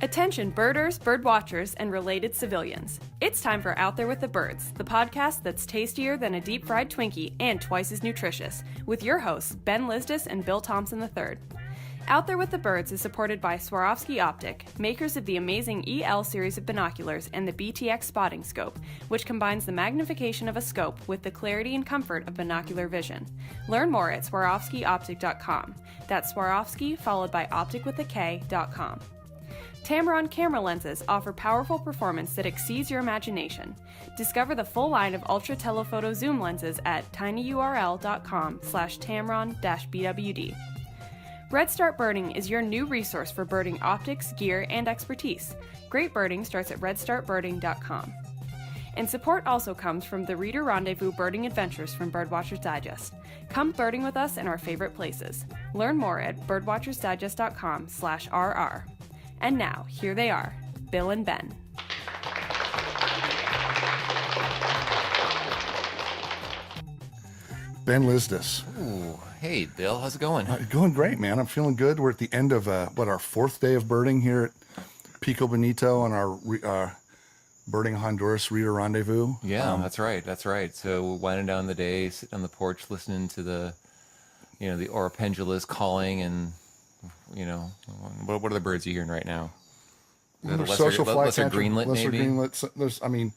Attention birders, bird watchers, and related civilians. It's time for Out There with the Birds, the podcast that's tastier than a deep-fried Twinkie and twice as nutritious, with your hosts, Ben Lizdas and Bill Thompson III. Out There with the Birds is supported by Swarovski Optic, makers of the amazing EL series of binoculars and the BTX spotting scope, which combines the magnification of a scope with the clarity and comfort of binocular vision. Learn more at SwarovskiOptic.com. That's Swarovski followed by optic with a K.com. Tamron camera lenses offer powerful performance that exceeds your imagination. Discover the full line of ultra telephoto zoom lenses at tinyurl.com/Tamron-BWD. Red Start Birding is your new resource for birding optics, gear, and expertise. Great birding starts at redstartbirding.com. And support also comes from the Reader Rendezvous Birding Adventures from Birdwatchers Digest. Come birding with us in our favorite places. Learn more at birdwatchersdigest.com/RR. And now, here they are, Bill and Ben. Ben Lizdas. Ooh, hey, Bill, how's it going? Going great, man. I'm feeling good. We're at the end of, our fourth day of birding here at Pico Bonito on our Birding Honduras Reader Rendezvous. Yeah, that's right. So winding down the day, sitting on the porch, listening to the Ora pendulas calling and, what are the birds you're hearing right now? The social lesser greenlet, maybe? Greenlet.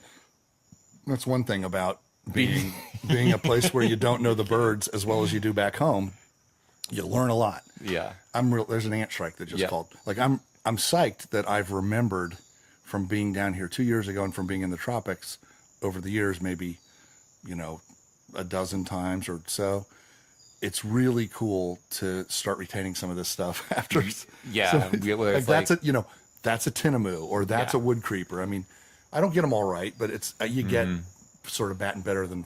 That's one thing about being a place where you don't know the birds as well as you do back home. You learn a lot. Yeah. There's an ant strike that just called. I'm psyched that I've remembered from being down here 2 years ago and from being in the tropics over the years, maybe, a dozen times or so. It's really cool to start retaining some of this stuff after. Yeah. That's a tinamou or that's a wood creeper. I mean, I don't get them all right, but it's you get sort of batting better than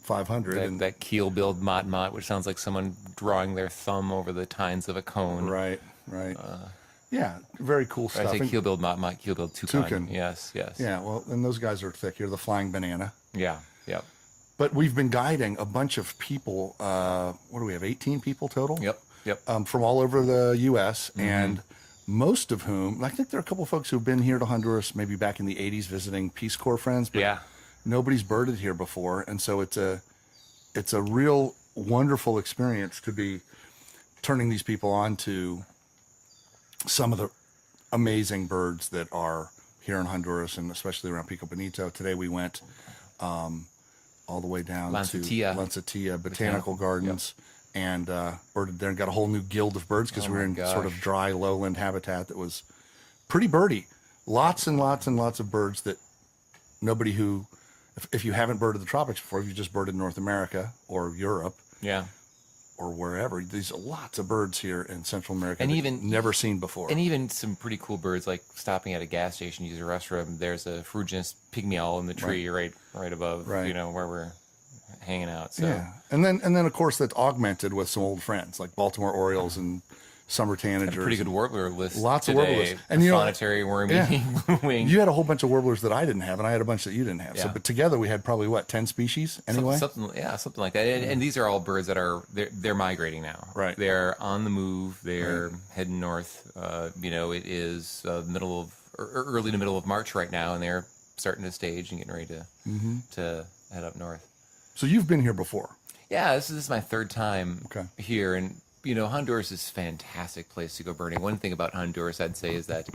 500. That keel-billed mott, which sounds like someone drawing their thumb over the tines of a cone. Right. Yeah, very cool stuff. I say keel-billed mott, keel-billed toucan. Yes. Yeah, well, and those guys are thick here, the flying banana. Yeah. But we've been guiding a bunch of people. What do we have? 18 people total. Yep. From all over the U.S. and most of whom, I think there are a couple of folks who've been here to Honduras, maybe back in the '80s, visiting Peace Corps friends. But nobody's birded here before, and so it's a real wonderful experience to be turning these people on to some of the amazing birds that are here in Honduras, and especially around Pico Bonito. Today we went all the way down to Lancetilla Botanical Gardens, and birded there and got a whole new guild of birds because we were in sort of dry lowland habitat that was pretty birdy. Lots and lots and lots of birds that nobody who, if you haven't birded the tropics before, if you just birded North America or Europe, or wherever, there's lots of birds here in Central America and even never seen before. And even some pretty cool birds, like stopping at a gas station, use a restroom. There's a Ferruginous pygmy owl in the tree right above, where we're hanging out. So. Yeah, and then of course that's augmented with some old friends like Baltimore Orioles and summer tanagers. A pretty good warbler list. Lots today. of warblers. And Faunetary, wormy, wing. You had a whole bunch of warblers that I didn't have, and I had a bunch that you didn't have. Yeah. So, but together we had probably 10 species anyway. Something like that. And these are all birds that they're migrating now. Right. They're on the move. They're heading north. It is early to middle of March right now, and they're starting to stage and getting ready to head up north. So you've been here before. Yeah, this is my third time here, and Honduras is a fantastic place to go birding. One thing about Honduras, I'd say, is that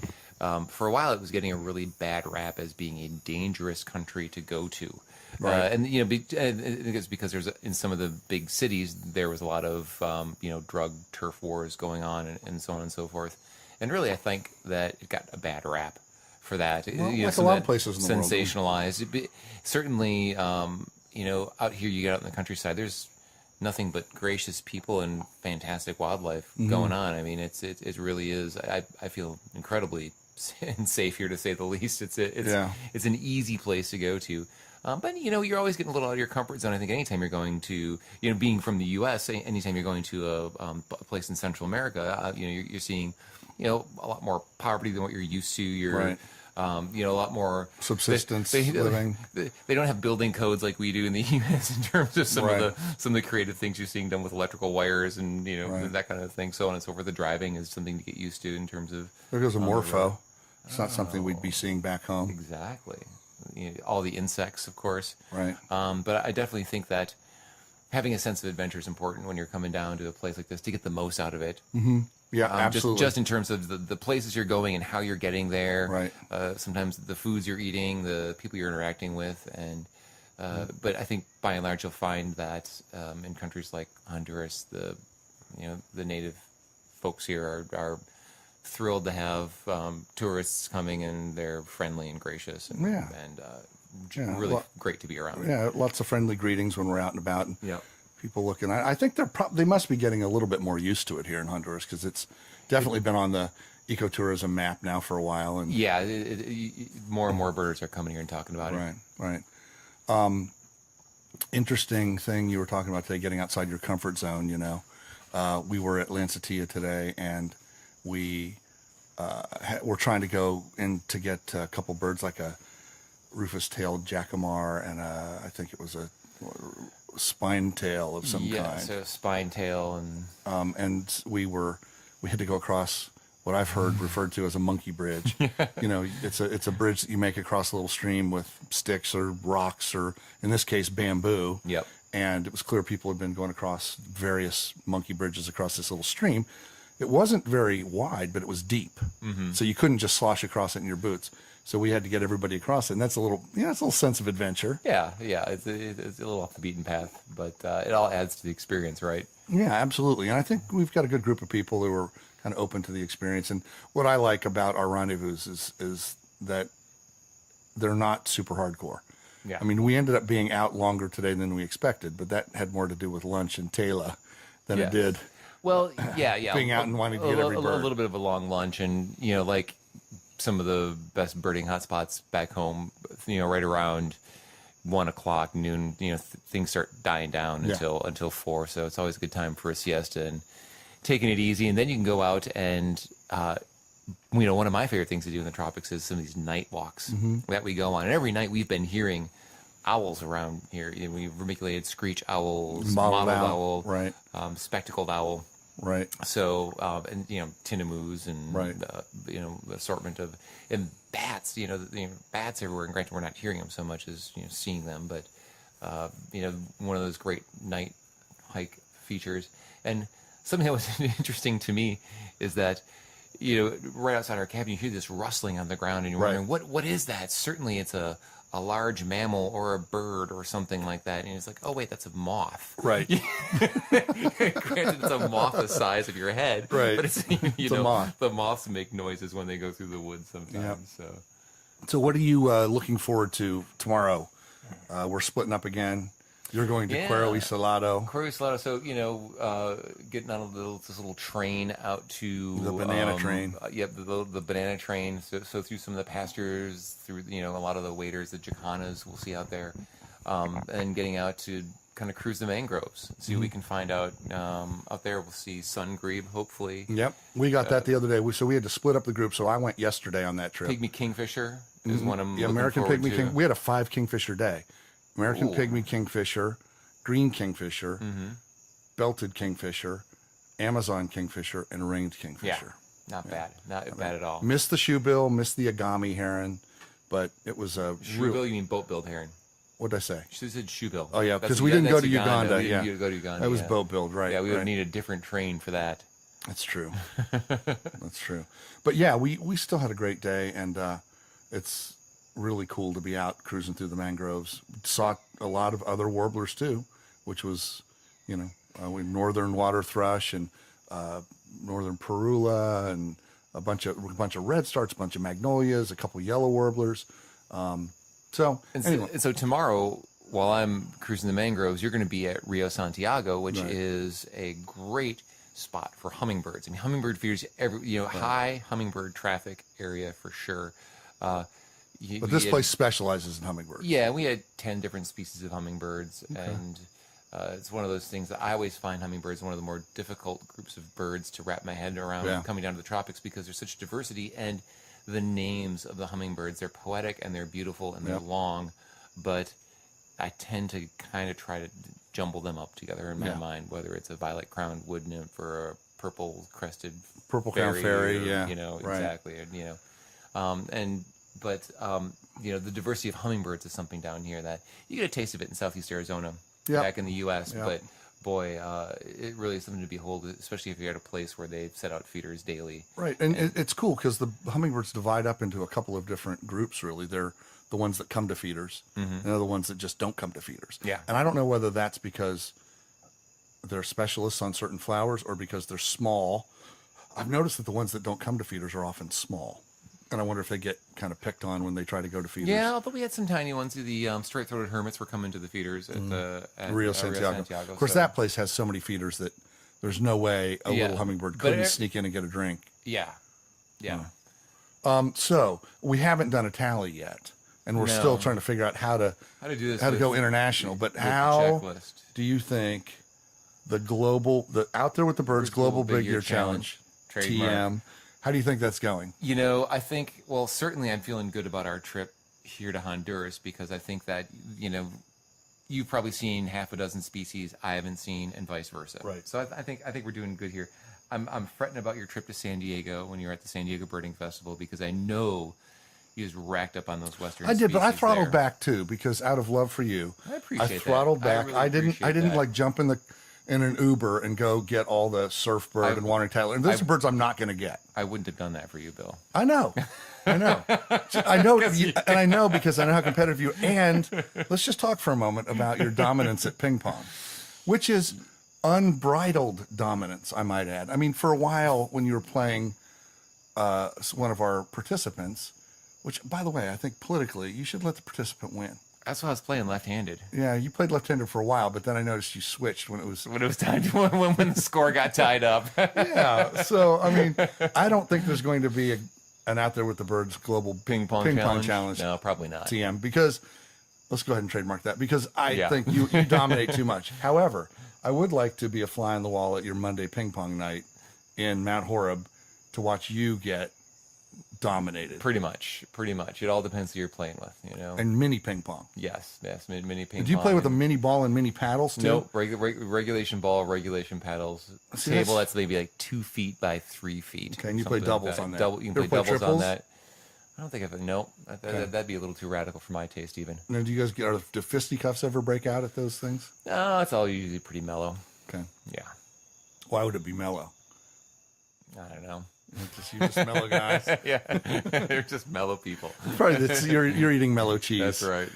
for a while it was getting a really bad rap as being a dangerous country to go to. Right. I think it's because in some of the big cities there was a lot of drug turf wars going on and so on and so forth. And really, I think that it got a bad rap for that. Well, like a lot of places in the world. Sensationalized. Certainly, out here you get out in the countryside, there's nothing but gracious people and fantastic wildlife going on. I mean, it really is. I feel incredibly safe here, to say the least. It's an easy place to go to. But you're always getting a little out of your comfort zone. I think anytime you're going to, being from the U.S., anytime you're going to a place in Central America, you're seeing, a lot more poverty than what you're used to. You're a lot more subsistence living. They don't have building codes like we do in the U.S. in terms of some of the creative things you're seeing done with electrical wires and that kind of thing, so on and so forth. The driving is something to get used to in terms of. There goes a morpho. It's not something we'd be seeing back home. Exactly. All the insects, of course. Right. But I definitely think that having a sense of adventure is important when you're coming down to a place like this to get the most out of it. Mm-hmm. Yeah, absolutely. Just in terms of the places you're going and how you're getting there. Right. Sometimes the foods you're eating, the people you're interacting with, and but I think by and large you'll find that in countries like Honduras, the native folks here are thrilled to have tourists coming, and they're friendly and gracious, and really great to be around. Yeah, lots of friendly greetings when we're out and about. And yeah. People looking. I think they must be getting a little bit more used to it here in Honduras, because it's definitely been on the ecotourism map now for a while. And more and more birders are coming here and talking about it. Right. Interesting thing you were talking about today, getting outside your comfort zone. We were at Lancetilla today, and we were trying to go in to get a couple birds, like a rufous-tailed jacamar and I think it was a spine tail of some kind. Yeah, so spine tail and we had to go across what I've heard referred to as a monkey bridge. It's a bridge that you make across a little stream with sticks or rocks, or in this case bamboo. Yep. And it was clear people had been going across various monkey bridges across this little stream. It wasn't very wide, but it was deep. Mm-hmm. So you couldn't just slosh across it in your boots. So we had to get everybody across it, and that's it's a little sense of adventure. Yeah, it's a little off the beaten path, but it all adds to the experience, right? Yeah, absolutely. And I think we've got a good group of people who are kind of open to the experience. And what I like about our rendezvous is that they're not super hardcore. Yeah. I mean, we ended up being out longer today than we expected, but that had more to do with lunch and Taylor than it did. Well, yeah. Being out and wanting to get every bird. A little bit of a long lunch, and like some of the best birding hotspots back home, right around 1:00, noon, things start dying down until 4. So it's always a good time for a siesta and taking it easy. And then you can go out and, one of my favorite things to do in the tropics is some of these night walks that we go on. And every night we've been hearing owls around here. We've vermiculated screech owls, mottled owl, right. Spectacled owl. Right. So, and tinamous and the assortment of bats. Bats everywhere. And granted, we're not hearing them so much as seeing them, but one of those great night hike features. And something that was interesting to me is that right outside our cabin, you hear this rustling on the ground, and you're wondering what is that? Certainly, it's a large mammal or a bird or something like that. And it's like, oh, wait, that's a moth. Right. Granted, it's a moth the size of your head. Right. But it's, a moth. The moths make noises when they go through the woods sometimes. Yep. So what are you looking forward to tomorrow? We're splitting up again. You're going to Cuero y Salado. Cuero y Salado. So, getting on this little train out to... The banana train. The banana train. So through some of the pastures, through, a lot of the waders, the jacanas we'll see out there. And getting out to kind of cruise the mangroves. See what we can find out out there. We'll see sun grebe, hopefully. Yep. We got that the other day. So we had to split up the group. So I went yesterday on that trip. Pygmy kingfisher is one I'm looking American forward pygmy to. king. We had a 5 kingfisher day. American pygmy kingfisher, green kingfisher, belted kingfisher, Amazon kingfisher, and ringed kingfisher. Yeah, not bad. Not bad at all. Missed the shoebill, missed the agami heron, but it was a shoebill. You mean boat-billed heron? What did I say? She said shoebill. Oh yeah, because we didn't go to Uganda. We didn't go to Uganda. That was boat-billed, right? Yeah, we would need a different train for that. That's true. That's true. But yeah, we still had a great day, and it's really cool to be out cruising through the mangroves. Saw a lot of other warblers too, which was, northern water thrush and northern parula and a bunch of redstarts, a bunch of magnolias, a couple yellow warblers. So tomorrow, while I'm cruising the mangroves, you're going to be at Rio Santiago, which is a great spot for hummingbirds. I mean, hummingbird feeders, high hummingbird traffic area for sure. But this place specializes in hummingbirds. Yeah, we had 10 different species of hummingbirds, and it's one of those things that I always find hummingbirds one of the more difficult groups of birds to wrap my head around coming down to the tropics, because there's such diversity, and the names of the hummingbirds, they're poetic and they're beautiful and they're long, but I tend to kind of try to jumble them up together in my mind, whether it's a violet-crowned wood nymph or a purple-crested purple-crowned fairy, exactly, But you know, the diversity of hummingbirds is something down here that you get a taste of it in Southeast Arizona, back in the U.S. But boy, it really is something to behold, especially if you're at a place where they've set out feeders daily. Right, and it's cool because the hummingbirds divide up into a couple of different groups, really. They're the ones that come to feeders, and they're the ones that just don't come to feeders. Yeah. And I don't know whether that's because they're specialists on certain flowers or because they're small. I've noticed that the ones that don't come to feeders are often small. And I wonder if they get kind of picked on when they try to go to feeders. Yeah, although we had some tiny ones. The straight-throated hermits were coming to the feeders at Rio Santiago. Of course, that place has so many feeders that there's no way a little hummingbird couldn't sneak in and get a drink. Yeah. So we haven't done a tally yet, and we're still trying to figure out how to do this, how to go international. But how do you think the Out There with the Birds Global Big Year Challenge, TM, how do you think that's going? You know, I think, well, certainly I'm feeling good about our trip here to Honduras because I think that, you know, you've probably seen half a dozen species I haven't seen and vice versa. Right. So I think we're doing good here. I'm fretting about your trip to San Diego when you're at the San Diego Birding Festival because I know you just racked up on those western I did, but I species throttled there. back too because out of love for you, I appreciate that. I throttled back. really I appreciate didn't that. like jump in an Uber and go get all the surfbird and wandering tailor. And those are birds I'm not going to get. I wouldn't have done that for you, Bill. I know. I know because I know how competitive you are. And let's just talk for a moment about your dominance at ping pong, which is unbridled dominance, I might add. I mean, for a while when you were playing one of our participants, which, by the way, I think politically you should let the participant win. That's why I was playing left-handed. Yeah, you played left-handed for a while, but then I noticed you switched when it was time to when the score got tied up. Yeah, so I mean, I don't think there's going to be an Out There with the Birds global ping pong challenge. No, probably not. TM, because let's go ahead and trademark that because I think you dominate too much. However, I would like to be a fly on the wall at your Monday ping pong night in Mount Horeb to watch you get dominated. Pretty much. It all depends who you're playing with, you know. And mini ping pong. Yes, mini ping pong. Did you play with a mini ball and mini paddles too? Nope, regulation ball, regulation paddles. Table that's maybe like 2 feet by 3 feet. Okay, and you play doubles on that. You can play doubles triples? On that. I don't think that'd be a little too radical for my taste even. Now, do you guys do fisticuffs ever break out at those things? No, it's all usually pretty mellow. Okay. Yeah. Why would it be mellow? I don't know. You're just mellow guys. Yeah, they're just mellow people. Probably you're eating mellow cheese. That's right.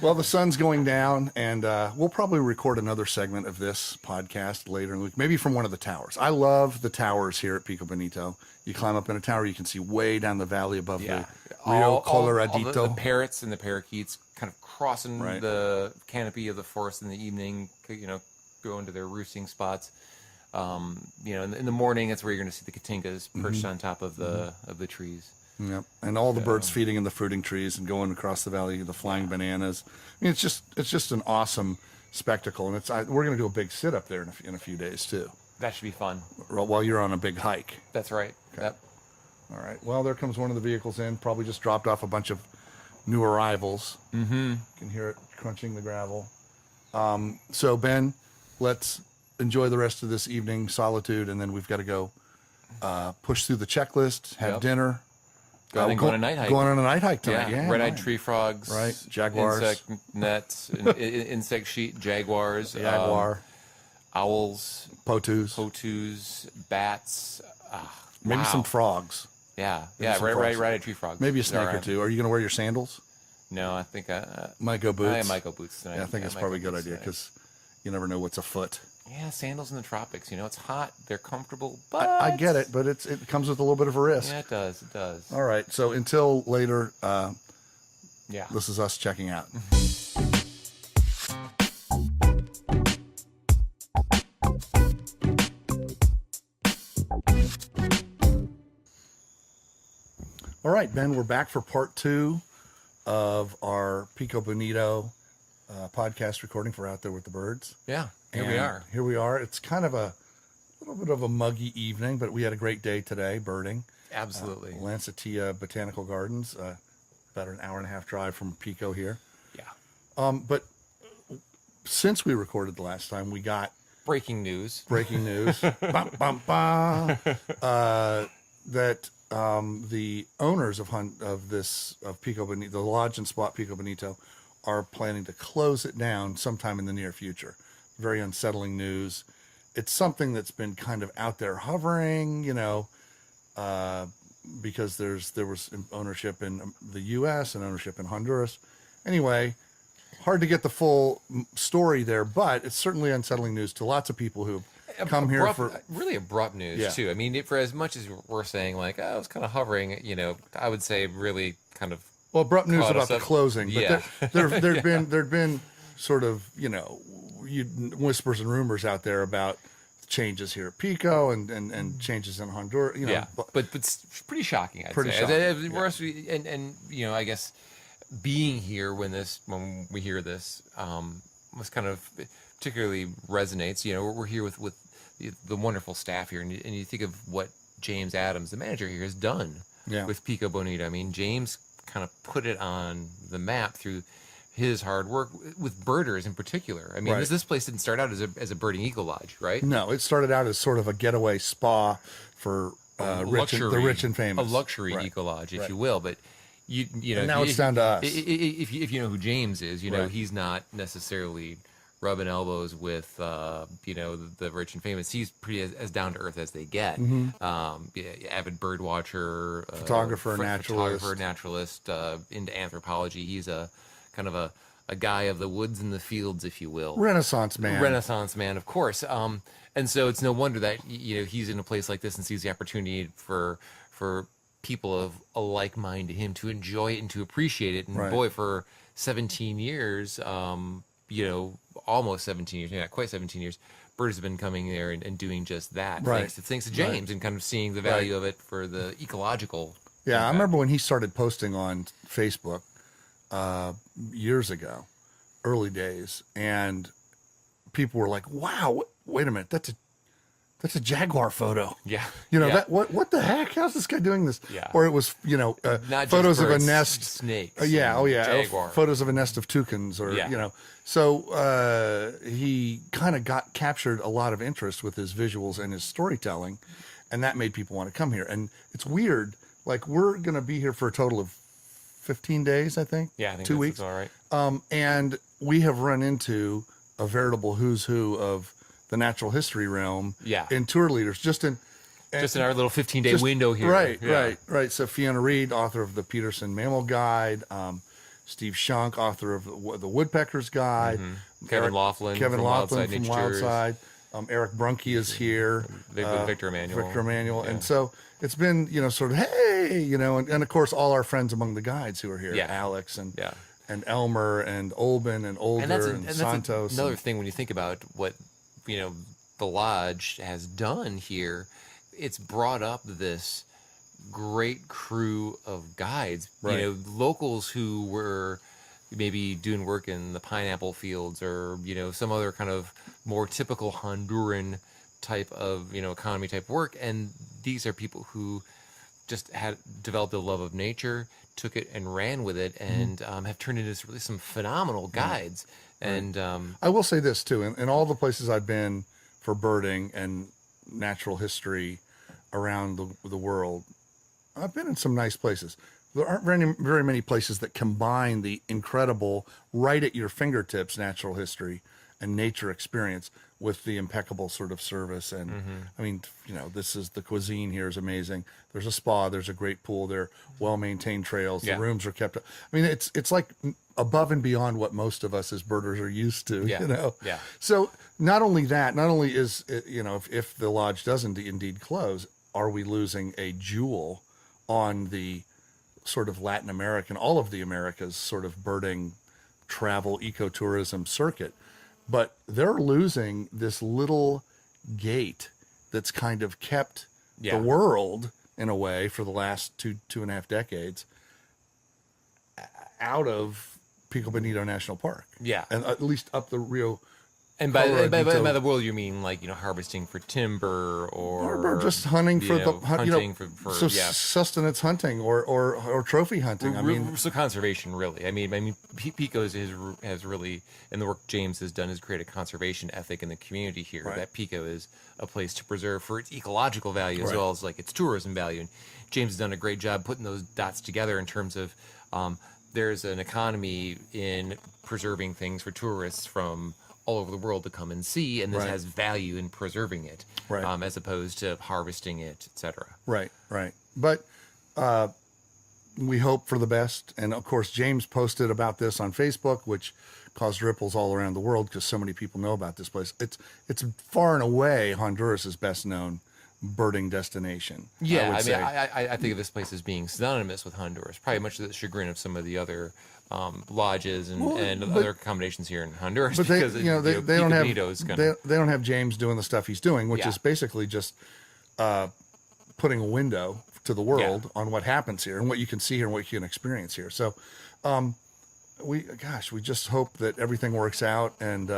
Well, the sun's going down, and we'll probably record another segment of this podcast later in the week, maybe from one of the towers. I love the towers here at Pico Bonito. You climb up in a tower, you can see way down the valley above the Rio Coloradito. All the parrots and the parakeets kind of crossing the canopy of the forest in the evening, you know, going to their roosting spots. You know, in the morning, that's where you're going to see the catingas perched on top of the trees. Yep, and all the birds feeding in the fruiting trees and going across the valley, the flying bananas. I mean, it's just an awesome spectacle, and we're going to do a big sit up there in a few days too. That should be fun. While you're on a big hike. That's right. Okay. Yep. All right. Well, there comes one of the vehicles in. Probably just dropped off a bunch of new arrivals. Mm-hmm. You can hear it crunching the gravel. So Ben, let's enjoy the rest of this evening solitude, and then we've got to go push through the checklist, have dinner. Go on a night hike. Going on a night hike tonight. Yeah, red-eyed tree frogs. Right. Jaguars. Insect nets. Insect sheet. Jaguars. Jaguar. Owls. Potus. Bats. Maybe some frogs. Yeah. Red-eyed tree frogs. Maybe a snake or two. Are you going to wear your sandals? No, I think might go boots. I might go boots tonight. Yeah, I think it's probably a good idea because you never know what's afoot. Yeah, sandals in the tropics. You know, it's hot. They're comfortable, but I get it, but it comes with a little bit of a risk. Yeah, it does. It does. All right. So until later, yeah, this is us checking out. All right, Ben, we're back for part 2 of our Pico Bonito podcast recording for Out There with the Birds. Yeah, Here we are. It's kind of a little bit of a muggy evening, but we had a great day today birding. Absolutely. Lancetilla Botanical Gardens, about an hour and a half drive from Pico here. Yeah. But since we recorded the last time, we got breaking news. Bum, bum, bum, that the owners of Pico Bonito, the lodge and spot Pico Bonito, are planning to close it down sometime in the near future. Very unsettling news. It's something that's been kind of out there hovering, because there was ownership in the U.S. and ownership in Honduras. Anyway, hard to get the full story there, but it's certainly unsettling news to lots of people who come here for really abrupt news too. I mean, for as much as we're saying like, oh, it's kind of hovering, I would say really kind of abrupt news about the closing. But there'd been sort of whispers and rumors out there about changes here at Pico and changes in Honduras. But it's pretty shocking. I'd say. Shocking. I guess being here when we hear this was kind of particularly resonates. We're here with the wonderful staff here, and you think of what James Adams, the manager here, has done with Pico Bonito. I mean, James kind of put it on the map through his hard work with birders in particular. I mean, this place didn't start out as a birding eco lodge, right? No, it started out as sort of a getaway spa for the rich and famous, a luxury eco lodge, if you will. But and now it's down to us. If you know who James is, he's not necessarily rubbing elbows with the rich and famous. He's pretty as down to earth as they get. Avid bird watcher, photographer, naturalist, into anthropology. He's a kind of a guy of the woods and the fields, if you will. Renaissance man, of course. And so it's no wonder that he's in a place like this and sees the opportunity for people of a like mind to him to enjoy it and to appreciate it. And boy, for 17 years, almost 17 years, not quite 17 years, birds have been coming there and doing just that. Thanks to James and kind of seeing the value of it for the ecological. Yeah, impact. I remember when he started posting on Facebook years ago, early days, and people were like, "Wow, wait a minute, that's a jaguar photo." Yeah, that what the heck? How's this guy doing this? Yeah, or it was not photos birds, of a nest, snakes. Jaguar. Photos of a nest of toucans, or So he kind of got captured a lot of interest with his visuals and his storytelling, and that made people want to come here. And it's weird. Like, we're going to be here for a total of 15 days, I think. Yeah, I think 2 weeks. That's all right. And we have run into a veritable who's who of the natural history realm. In tour leaders, just in our little 15-day window here. Right. So Fiona Reed, author of the Peterson Mammal Guide. Steve Shunk, author of the Woodpecker's Guide. Kevin Laughlin from Wildside. Eric Brunke is here. Victor Emanuel. And so it's been, sort of, hey, and of course all our friends among the guides who are here, Alex and Elmer and Olben and Older and Santos. Another thing when you think about what, the lodge has done here, it's brought up this great crew of guides, locals who were maybe doing work in the pineapple fields or, some other kind of more typical Honduran type of, economy type work. And these are people who just had developed a love of nature, took it and ran with it, and have turned into really some phenomenal guides. And I will say this too, in all the places I've been for birding and natural history around the world, I've been in some nice places. There aren't very many places that combine the incredible, right at your fingertips, natural history and nature experience with the impeccable sort of service. And I mean, this is the cuisine here is amazing. There's a spa, there's a great pool, there are well-maintained trails. The rooms are kept up. I mean, it's like above and beyond what most of us as birders are used to, So not only is it, if the lodge does indeed close, are we losing a jewel on the sort of Latin American, all of the Americas sort of birding travel ecotourism circuit, but they're losing this little gate that's kind of kept the world in a way for the last two and a half decades out of Pico Bonito National Park. Yeah. And at least up the Rio And by the world, you mean like, harvesting for timber or just hunting for sustenance hunting or trophy hunting. So conservation, really. I mean, Pico has really, and the work James has done is create a conservation ethic in the community here. Right. That Pico is a place to preserve for its ecological value as well as like its tourism value. And James has done a great job putting those dots together in terms of there's an economy in preserving things for tourists from all over the world to come and see, and this has value in preserving it, as opposed to harvesting it, etc. Right. But we hope for the best, and of course, James posted about this on Facebook, which caused ripples all around the world because so many people know about this place. It's far and away Honduras' best known birding destination. Yeah, I think of this place as being synonymous with Honduras, probably much to the chagrin of some of the other lodges and other accommodations here in Honduras. But because they don't have James doing the stuff he's doing, which is basically just putting a window to the world on what happens here and what you can see here and what you can experience here. So, we just hope that everything works out and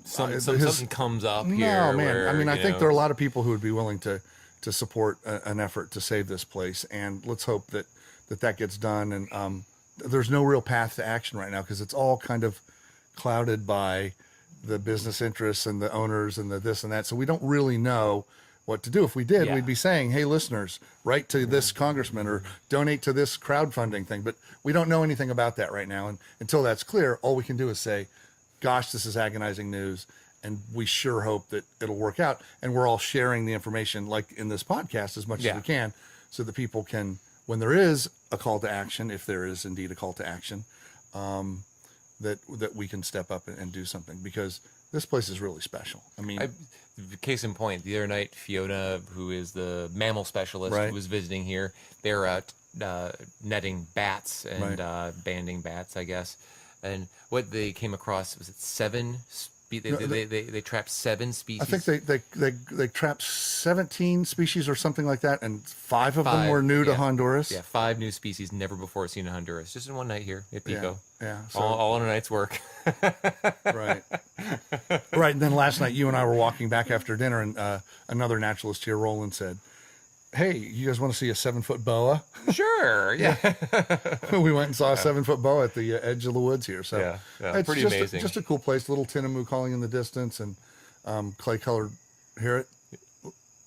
something comes up here. No, man. Where, I think there are a lot of people who would be willing to support an effort to save this place, and let's hope that gets done. And there's no real path to action right now because it's all kind of clouded by the business interests and the owners and the this and that. So we don't really know what to do. If we did, we'd be saying, hey, listeners, write to this congressman or donate to this crowdfunding thing. But we don't know anything about that right now. And until that's clear, all we can do is say, gosh, this is agonizing news. And we sure hope that it'll work out. And we're all sharing the information like in this podcast as much as we can so that people can, when there is a call to action, if there is indeed a call to action, that we can step up and do something because this place is really special. Case in point, the other night, Fiona, who is the mammal specialist who was visiting here, they're out netting bats and banding bats, I guess. And what they came across, was it 7 they trapped 7 species. I think they trapped 17 species or something like that, and 5 of them were new to Honduras. Yeah, 5 new species never before seen in Honduras, just in one night here at Pico. Yeah. So, all in a night's work. Right. And then last night, you and I were walking back after dinner, and another naturalist here, Roland, said, hey, you guys want to see a 7-foot boa? Sure, yeah. We went and saw a 7-foot boa at the edge of the woods here. So it's pretty just amazing. Just a cool place. Little tinamou calling in the distance and clay-colored, hear it?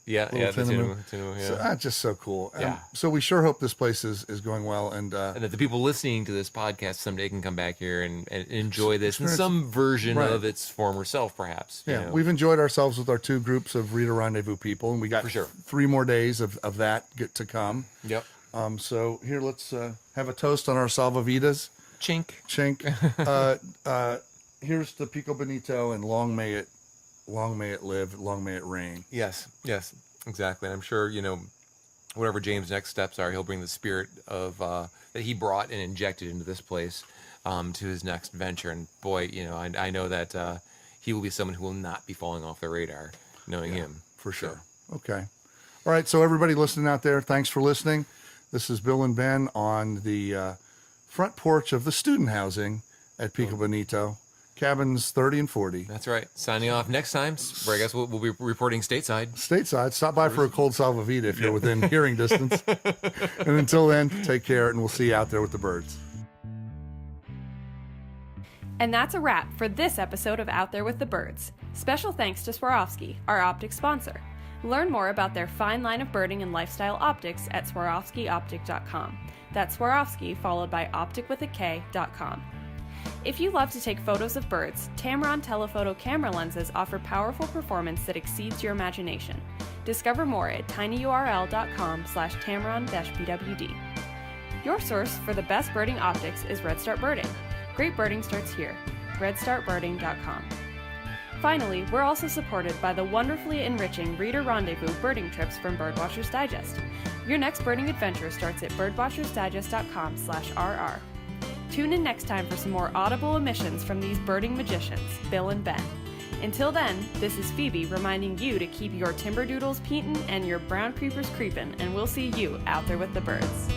Yeah, the tinamou, So that's just so cool. Yeah. So we sure hope this place is going well. And that the people listening to this podcast someday can come back here and enjoy this in some version of its former self, perhaps. Yeah, we've enjoyed ourselves with our 2 groups of Reader Rendezvous people, and we got 3 more days of that get to come. Yep. So here, let's have a toast on our salvavidas. Chink. Here's to Pico Bonito, and long may it live, long may it reign. Yes, exactly. And I'm sure, whatever James' next steps are, he'll bring the spirit of that he brought and injected into this place to his next venture. And boy, I know that he will be someone who will not be falling off the radar, knowing him. For sure. So. Okay. All right, so everybody listening out there, thanks for listening. This is Bill and Ben on the front porch of the student housing at Pico Bonito. Cabins 30 and 40. That's right. Signing off next time, where I guess we'll be reporting stateside. Stop by for a cold salvavida if you're within hearing distance. And until then, take care, and we'll see you out there with the birds. And that's a wrap for this episode of Out There with the Birds. Special thanks to Swarovski, our optics sponsor. Learn more about their fine line of birding and lifestyle optics at SwarovskiOptic.com. That's Swarovski followed by optic.com. If you love to take photos of birds, Tamron telephoto camera lenses offer powerful performance that exceeds your imagination. Discover more at tinyurl.com/Tamron-BWD. Your source for the best birding optics is Red Start Birding. Great birding starts here. RedStartBirding.com. Finally, we're also supported by the wonderfully enriching Reader Rendezvous birding trips from Birdwatchers Digest. Your next birding adventure starts at birdwatchersdigest.com/RR. Tune in next time for some more audible emissions from these birding magicians, Bill and Ben. Until then, this is Phoebe reminding you to keep your timber doodles peantin' and your brown creepers creepin', and we'll see you out there with the birds.